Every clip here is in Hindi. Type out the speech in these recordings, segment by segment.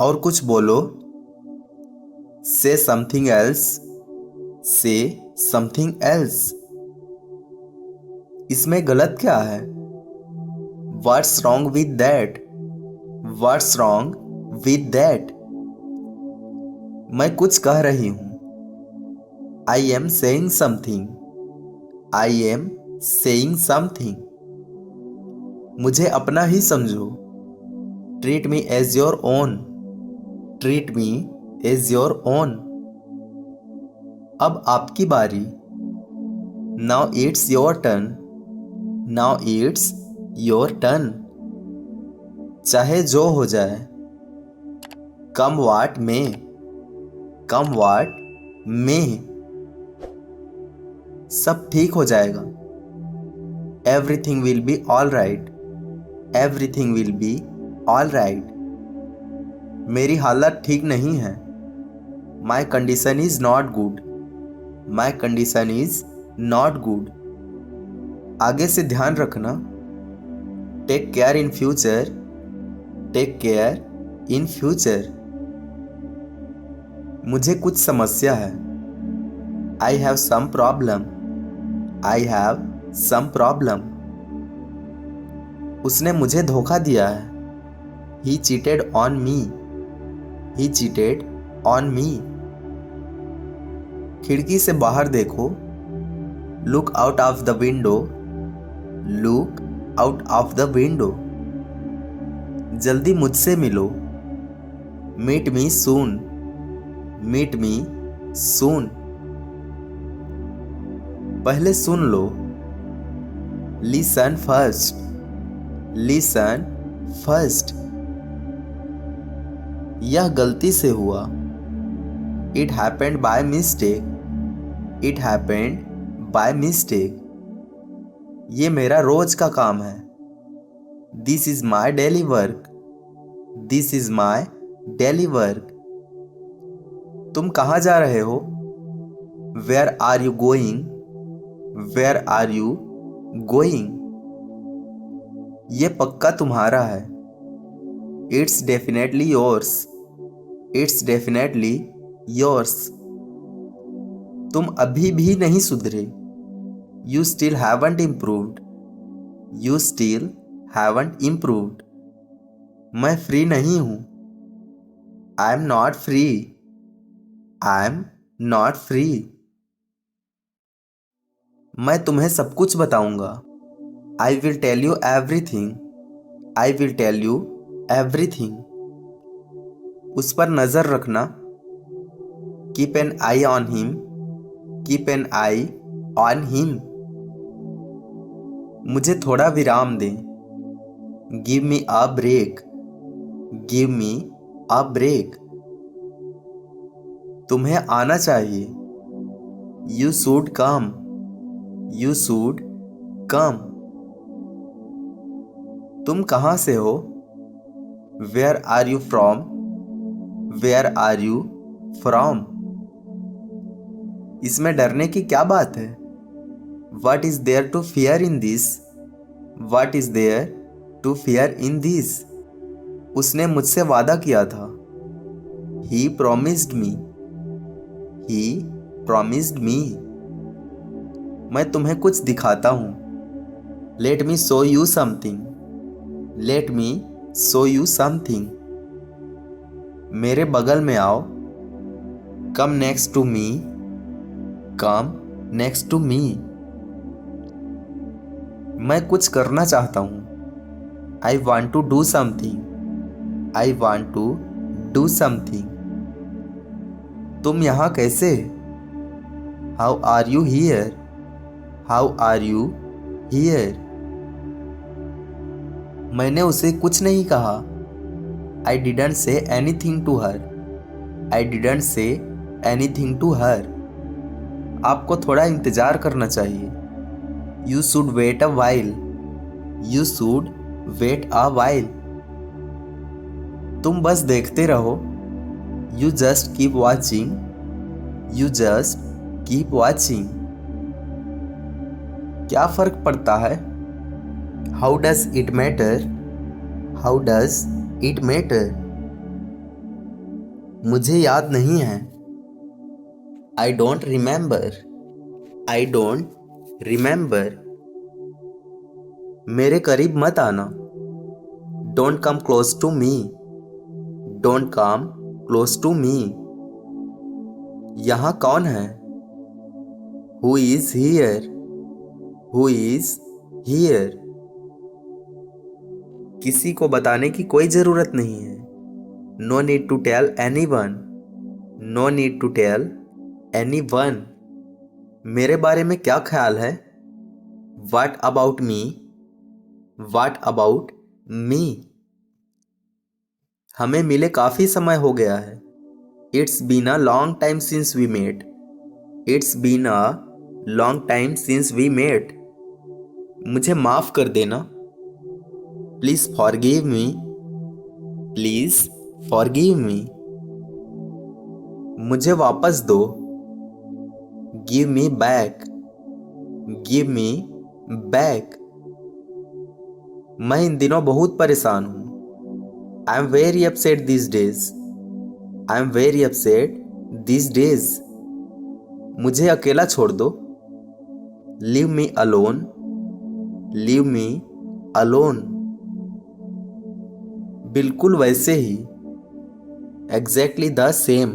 और कुछ बोलो। Say something else. Say something else. इसमें गलत क्या है? What's wrong with that? What's wrong with that? मैं कुछ कह रही हूं। I am saying something. I am saying something. मुझे अपना ही समझो। Treat me as your own. Treat me as your own. अब आपकी बारी। Now it's your turn. Now it's your turn. चाहे जो हो जाए। कम वाट में। कम वाट में। सब ठीक हो जाएगा। Everything will be all right. Everything will be all right. मेरी हालत ठीक नहीं है। My condition is not good. My condition is not good. आगे से ध्यान रखना। Take care in future. Take care in future. मुझे कुछ समस्या है। I have some problem. I have some problem. उसने मुझे धोखा दिया है। He cheated on me. He cheated on me. खिड़की से बाहर देखो। Look out of the window. Look out of the window. जल्दी मुझसे मिलो। Meet me soon. Meet me soon. पहले सुन लो। Listen first. Listen first. यह गलती से हुआ। It happened by mistake. It happened by mistake. ये मेरा रोज का काम है। This is my daily work. This is my daily work. तुम कहाँ जा रहे हो? Where are you going? Where are you going? ये पक्का तुम्हारा है। It's definitely yours. It's definitely yours. तुम अभी भी नहीं सुधरे। You still haven't improved. You still haven't improved. मैं फ्री नहीं हूं। I am not free. I am not free. मैं तुम्हें सब कुछ बताऊंगा। I will tell you everything. I will tell you everything. उस पर नजर रखना। Keep an eye on him. Keep an eye on him. मुझे थोड़ा विराम दें। Give me a break. Give me a break. तुम्हें आना चाहिए। You should come. You should come. तुम कहाँ से हो? Where are you from? Where are you from? इसमें डरने की क्या बात है? What is there to fear in this? What is there to fear in this? उसने मुझसे वादा किया था। He promised me. He promised me. मैं तुम्हें कुछ दिखाता हूँ। Let me show you something. Let me show you something. मेरे बगल में आओ। Come next to me. Come next to me. मैं कुछ करना चाहता हूँ। I want to do something. I want to do something. तुम यहाँ कैसे? How are you here? How are you here? मैंने उसे कुछ नहीं कहा। I didn't say anything to her. I didn't say anything to her. आपको थोड़ा इंतजार करना चाहिए। You should wait a while. You should wait a while. तुम बस देखते रहो। You just keep watching. You just keep watching. क्या फर्क पड़ता है? How does it matter? How does it matter? मुझे याद नहीं है। I don't remember. I don't remember. मेरे करीब मत आना। Don't come close to me. Don't come close to me. यहाँ कौन है? Who is here? Who is here? किसी को बताने की कोई जरूरत नहीं है। No need to tell anyone. No need to tell anyone. मेरे बारे में क्या ख्याल है? What about me? What about me? हमें मिले काफी समय हो गया है। It's been a long time since we met. It's been a long time since we met. मुझे माफ कर देना। Please forgive me. Please forgive me. मुझे वापस दो। Give me back. Give me back. मैं इन दिनों बहुत परेशान हूँ। I am very upset this days. I am very upset this days. मुझे अकेला छोड़ दो। Leave me alone. Leave me alone. बिल्कुल वैसे ही। Exactly the same.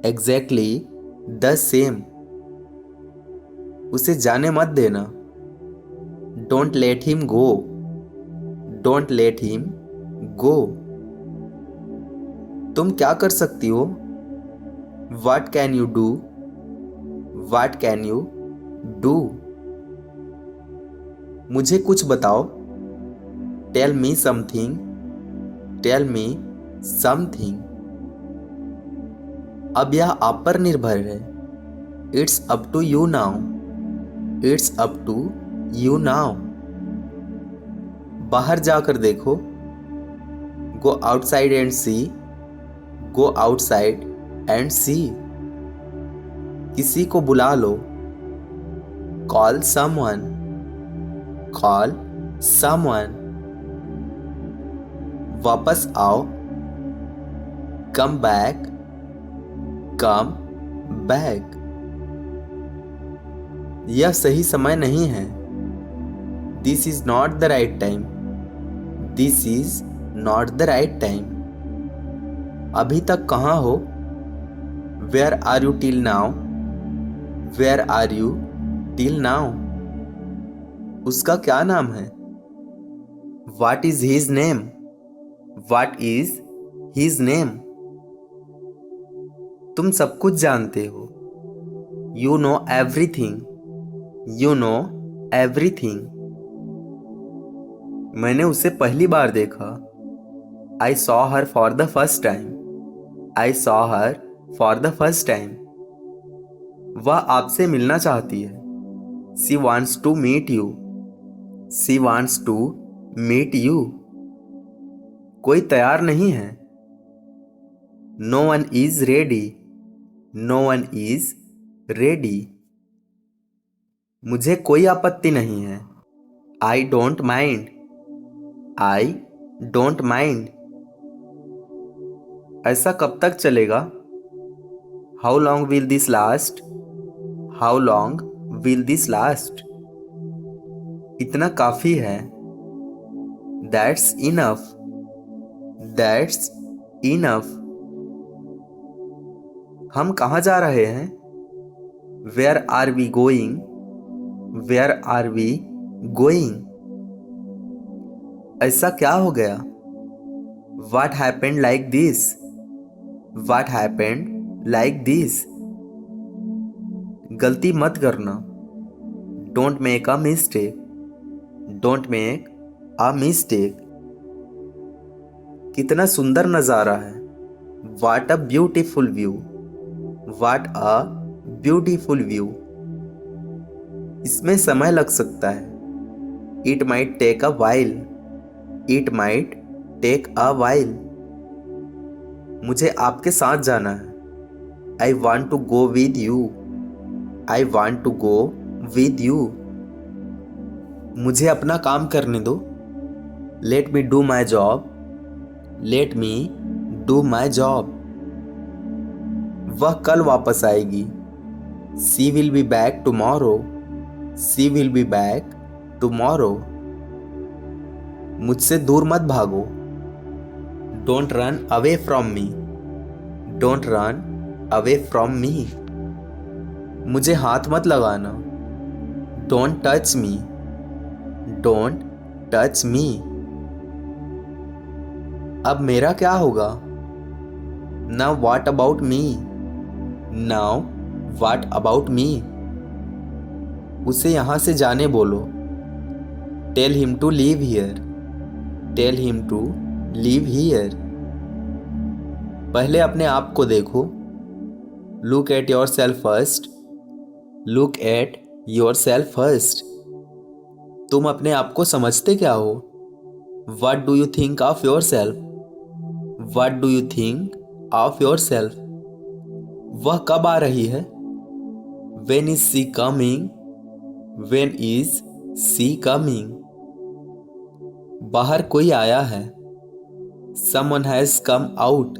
Exactly the same. उसे जाने मत देना। Don't let him go. Don't let him go. तुम क्या कर सकती हो? What can you do? What can you do? मुझे कुछ बताओ। Tell me something. Tell me something. अब यह आप पर निर्भर है। It's up to you now. It's up to you now. बाहर जाकर देखो। Go outside and see. Go outside and see. किसी को बुला लो। Call someone. Call someone. वापस आओ। Come back. Come back. यह सही समय नहीं है। This is not the right time. This is not the right time. अभी तक कहाँ हो? Where are you till now? Where are you till now? उसका क्या नाम है? What is his name? What is his name? तुम सब कुछ जानते हो। You know everything. You know everything. मैंने उसे पहली बार देखा। I saw her for the first time. I saw her for the first time. वह आपसे मिलना चाहती है। She wants to meet you. She wants to meet you. कोई तैयार नहीं है। No one is ready. No one is ready. मुझे कोई आपत्ति नहीं है। I don't mind. I don't mind. ऐसा कब तक चलेगा? How long will this last? How long will this last? इतना काफी है। That's enough. That's enough. हम कहाँ जा रहे हैं? Where are we going? Where are we going? ऐसा क्या हो गया? What happened like this? What happened like this? गलती मत करना। Don't make a mistake. Don't make a mistake. कितना सुंदर नज़ारा है। What a beautiful view. What a beautiful view. इसमें समय लग सकता है। It might take a while. It might take a while. मुझे आपके साथ जाना है। I want to go with you. I want to go with you. मुझे अपना काम करने दो। Let me do my job. Let me do my job. वह कल वापस आएगी। She will be back tomorrow. She will be back tomorrow. मुझसे दूर मत भागो। Don't run away from me. Don't run away from me. मुझे हाथ मत लगाना। Don't touch me. Don't touch me. अब मेरा क्या होगा? Now what about me. Now what about me. उसे यहां से जाने बोलो। Tell him to leave here. Tell him to leave here. पहले अपने आप को देखो। Look at yourself first. Look at yourself first. तुम अपने आप को समझते क्या हो? What do you think of yourself? What do you think of yourself? वह कब आ रही है? When is she coming? When is she coming? बाहर कोई आया है। Someone has come out.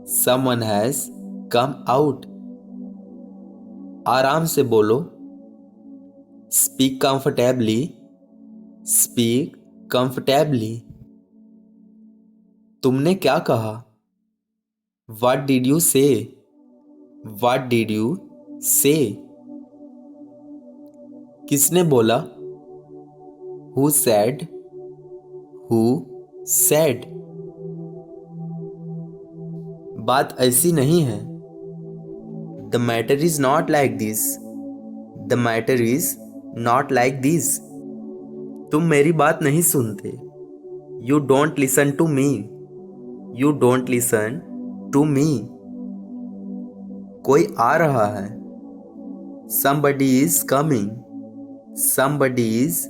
Someone has come out. आराम से बोलो। Speak comfortably. Speak comfortably. तुमने क्या कहा? What did you say? What did you say? किसने बोला? Who said? Who said? बात ऐसी नहीं है। The matter is not like this. The matter is not like this. तुम मेरी बात नहीं सुनते। You don't listen to me. You don't listen to me. कोई आ रहा है। Somebody is coming. Somebody is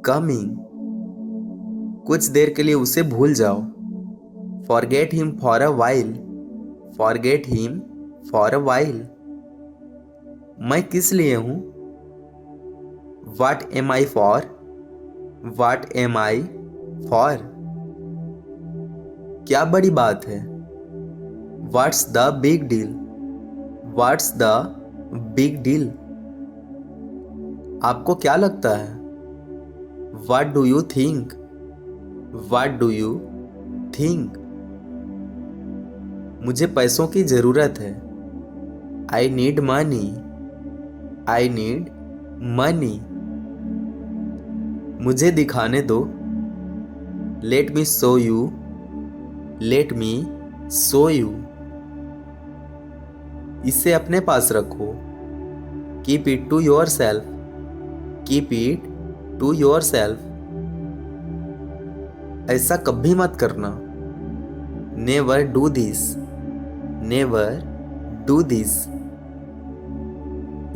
coming. कुछ देर के लिए उसे भूल जाओ। Forget him for a while. Forget him for a while. मैं किस लिए हूं? What am I for? What am I for? क्या बड़ी बात है? What's the big deal? What's the big deal? आपको क्या लगता है? What do you think? What do you think? मुझे पैसों की जरूरत है। I need money. I need money. मुझे दिखाने दो। Let me show you. Let me show you. इसे अपने पास रखो। Keep it to yourself. Keep it to yourself. ऐसा कभी मत करना। Never do this. Never do this.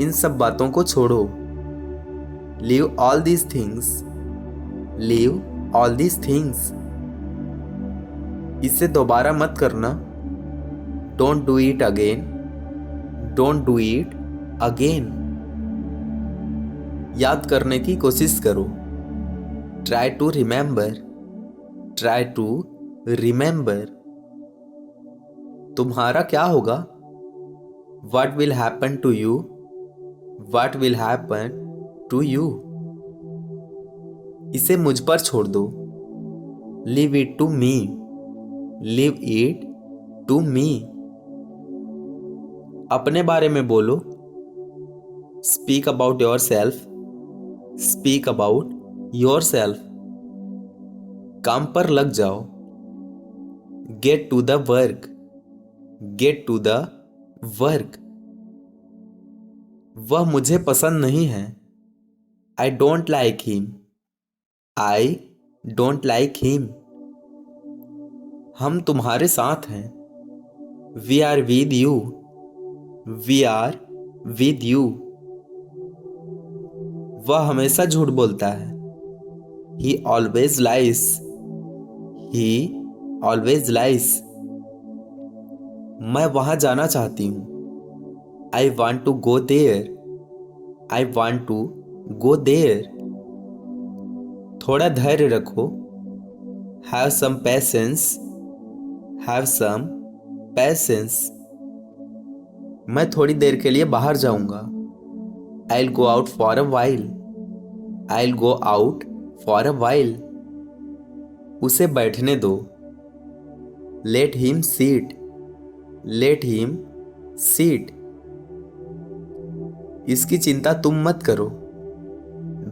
इन सब बातों को छोड़ो। Leave all these things. Leave all these things. इसे दोबारा मत करना। Don't do it again. Don't do it again. याद करने की कोशिश करो। Try to remember. Try to remember. तुम्हारा क्या होगा? What will happen to you? What will happen to you? इसे मुझ पर छोड़ दो। Leave it to me. Leave it to me. अपने बारे में बोलो। Speak about yourself. Speak about yourself. काम पर लग जाओ। Get to the work. Get to the work. वह मुझे पसंद नहीं है। I don't like him. I don't like him. हम तुम्हारे साथ हैं। We are with you. We are with you. वह हमेशा झूठ बोलता है। He always lies. He always lies. मैं वहां जाना चाहती हूँ। I want to go there. I want to go there. थोड़ा धैर्य रखो। Have some patience. Have some patience. मैं थोड़ी देर के लिए बाहर जाऊंगा। I'll go out for a while. I'll go out for a while. उसे बैठने दो। Let him sit. Let him sit. इसकी चिंता तुम मत करो।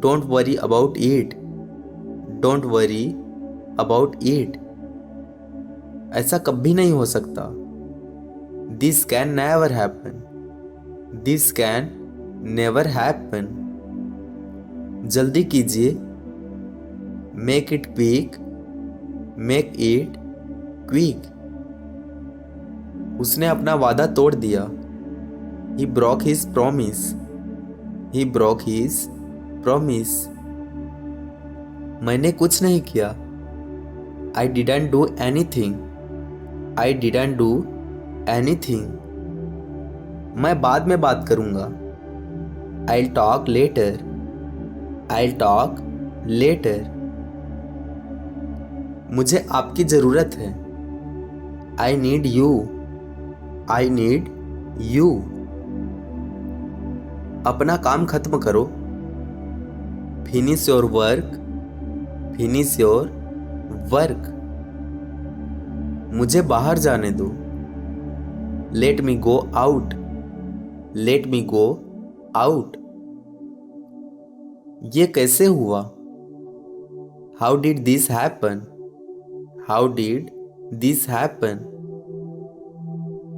Don't worry about it. Don't worry about it. ऐसा कभी नहीं हो सकता। This can never happen. This can never happen. जल्दी कीजिए। Make it quick. Make it quick. उसने अपना वादा तोड़ दिया। He broke his promise. He broke his promise. मैंने कुछ नहीं किया। I didn't do anything. I didn't do anything. मैं बाद में बात करूंगा। I'll talk later. I'll talk later. मुझे आपकी ज़रूरत है। I need you. I need you. अपना काम खत्म करो। Finish your work. Finish your work. मुझे बाहर जाने दो। Let me go out. Let me go out. ये कैसे हुआ? How did this happen? How did this happen?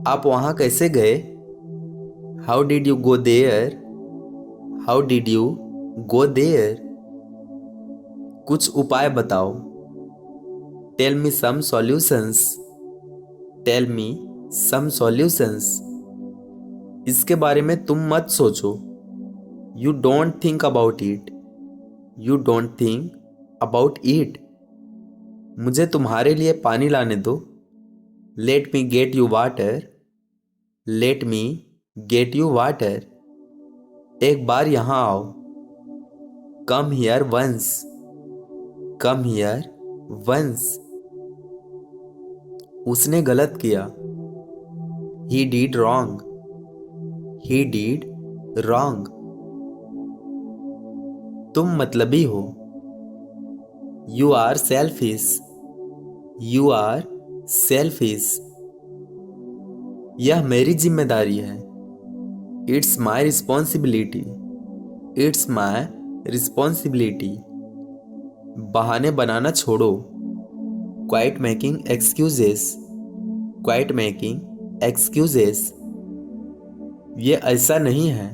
आप वहाँ कैसे गए? How did you go there? How did you go there? कुछ उपाय बताओ। Tell me some solutions. Tell me some solutions. इसके बारे में तुम मत सोचो। You don't think about it. You don't think about it. मुझे तुम्हारे लिए पानी लाने दो। Let me get you water. Let me get you water. एक बार यहाँ आओ। Come here once. Come here once. उसने गलत किया। He did wrong. He did wrong. तुम मतलबी हो। You are selfish. You are selfish. यह मेरी जिम्मेदारी है। It's my responsibility. It's my responsibility. बहाने बनाना छोड़ो। Quit making excuses. Quit making excuses. ये ऐसा नहीं है।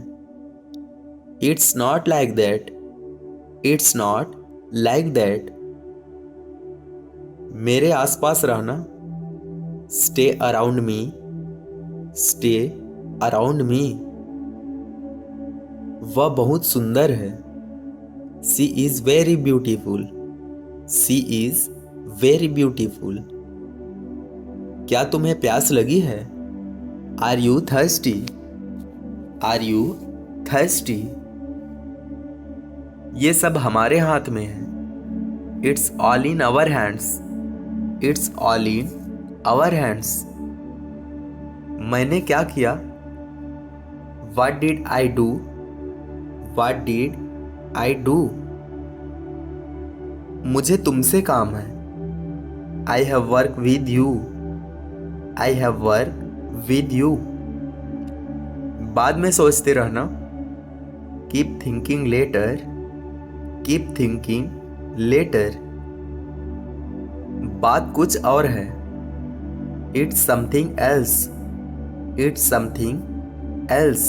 It's not like that. It's not like that. मेरे आसपास रहना। Stay around me. Stay around me. वह बहुत सुंदर है। She is very beautiful. She is very beautiful. क्या तुम्हें प्यास लगी है? Are you thirsty? Are you thirsty? ये सब हमारे हाथ में है। It's all in our hands. It's all in our hands. मैंने क्या किया? What did I do? What did I do? मुझे तुमसे काम है। I have work with you. I have work with you. बाद में सोचते रहना। Keep thinking later. Keep thinking later. बात कुछ और है। It's something else. It's something else.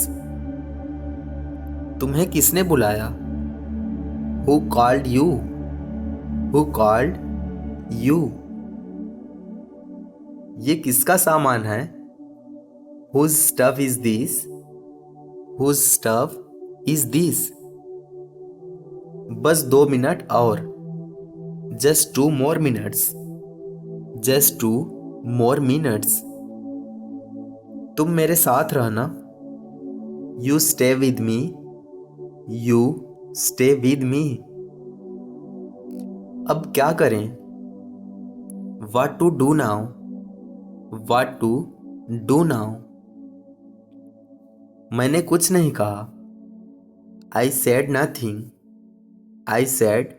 तुम्हें किसने बुलाया? Who called you? Who called you? ये किसका सामान है? Whose stuff is this? Whose stuff is this? बस 2 मिनट और। Just 2 more minutes. Just 2 more minutes. तुम मेरे साथ रहना। You stay with me. You stay with me. अब क्या करें? What to do now? What to do now? मैंने कुछ नहीं कहा। I said nothing. I said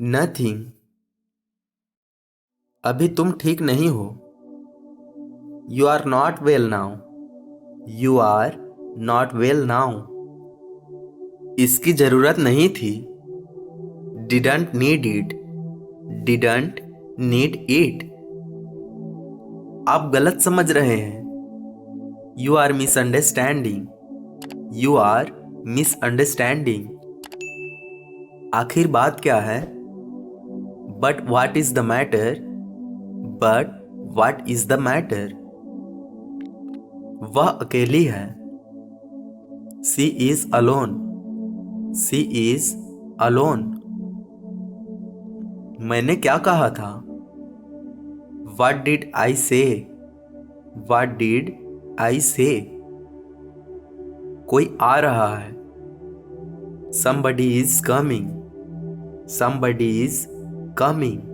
nothing. अभी तुम ठीक नहीं हो। You are not well now. You are not well now. इसकी जरूरत नहीं थी। Didn't need it. Didn't need it. आप गलत समझ रहे हैं। You are misunderstanding. You are misunderstanding. आखिर बात क्या है। But what is the matter. But what is the matter. वह अकेली है। She is alone. She is alone. मैंने क्या कहा था। What did I say? What did I say? कोई आ रहा है। Somebody is coming. Somebody is coming.